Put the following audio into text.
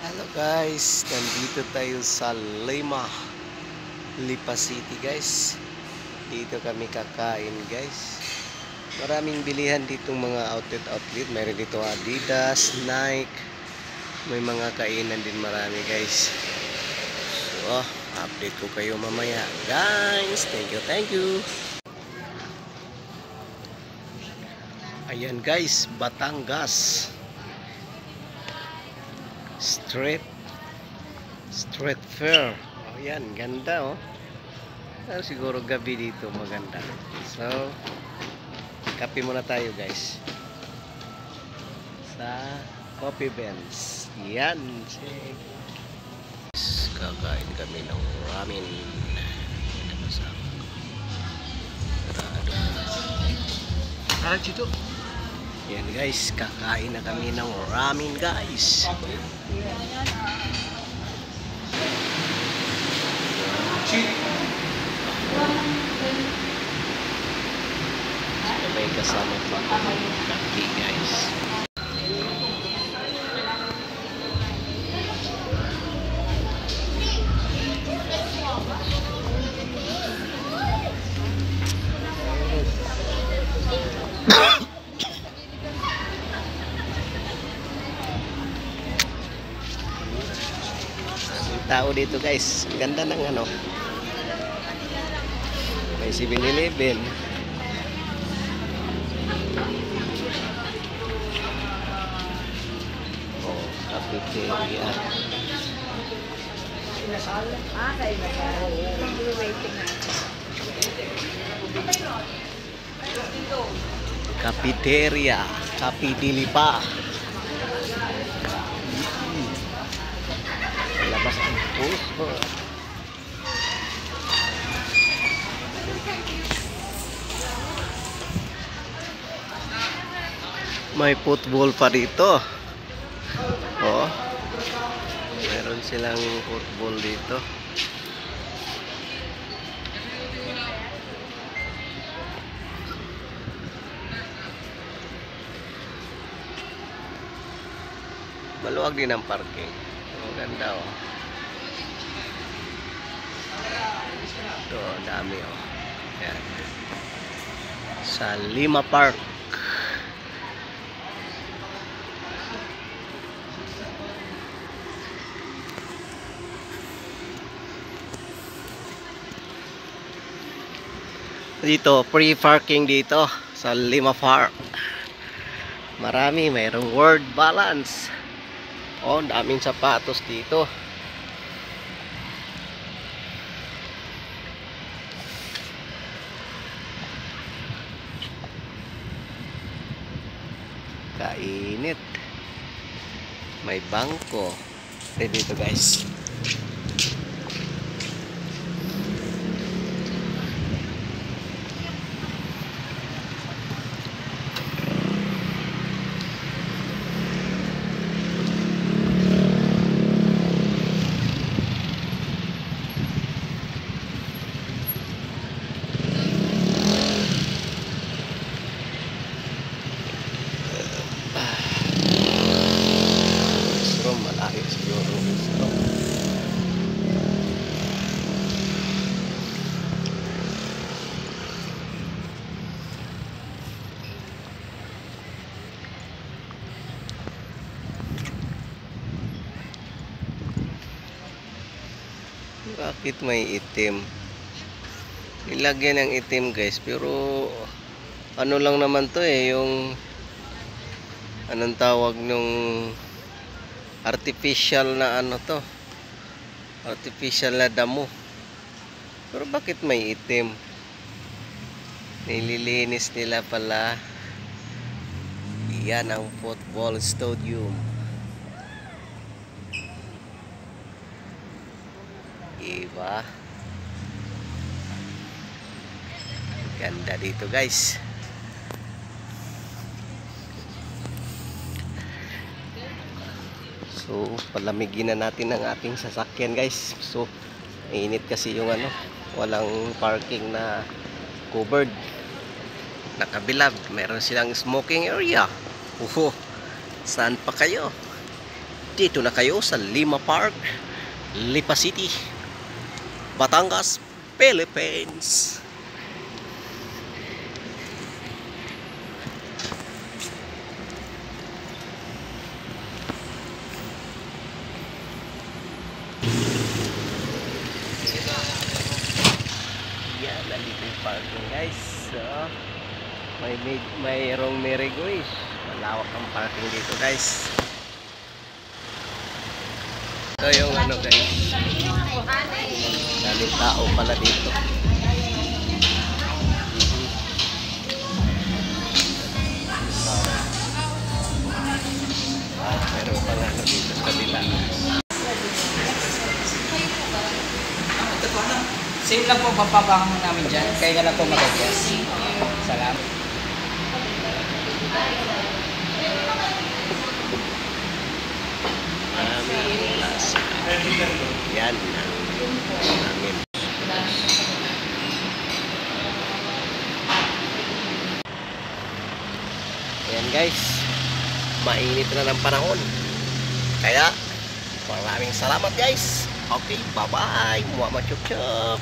Hello guys, nandito tayo sa Lipa City guys. Dito kami kakain guys. Maraming bilihan ditong mga outlet. Mayroon dito Adidas, Nike. May mga kainan din marami guys. So, update ko kayo mamaya guys. Thank you. Ayan guys, Batangas. Street fair. Oh, yan, ganda oh. Siguro gabi dito maganda. So, kape muna tayo guys. Sa Coffee Benz. Yan. Kakain kami ng ramen. Ito kasama. Sarap dito. Yan guys, kakain na kami ng ramen guys. May kasama pa kaki guys. Tao dito guys, ang ganda ng ano, may 7-Eleven. Oh, cafeteria. Cafeteria, Kapi Dilipa. Labas ang puso. May football pa dito. Oh. Meron silang football dito. Maluwag din ang parking. Ang ganda oh. Ito, dami oh. Yan. Sa Lima Park. Dito, free parking dito sa Lima Park. Marami, mayroong Word Balance. Oh, daming sapatos dito. Kainit. May bangko. Dito guys. Malayo siguro gusto. Bakit may itim? Nilagyan ng itim guys, pero ano lang naman to yung anong tawag nung artificial na ano to, artificial na damo. Pero bakit may itim? Nililinis nila pala. Yan ang football stadium. Diba? Ganda dito guys. So, palamigin na natin ang ating sasakyan guys. So, mainit kasi yung ano, walang parking na covered. Nakabilab, meron silang smoking area. Saan pa kayo? Dito na kayo sa Lima Park, Lipa City, Batangas, Philippines. Yan, nandito yung parking guys. So, mayroong merry-go-ish. Malawak ang parking dito guys. Ito yung ano guys, daming tao pala dito. Meron pa nga ano dito sa kabila. Same lang po papabangan namin dyan. Kaya na lang po mag-adjust. Salamat. Yan namin. Ayan guys, mainit na ng panahon. Kaya maraming salamat guys. Okay, bye bye. Muhammad Chuk Chuk.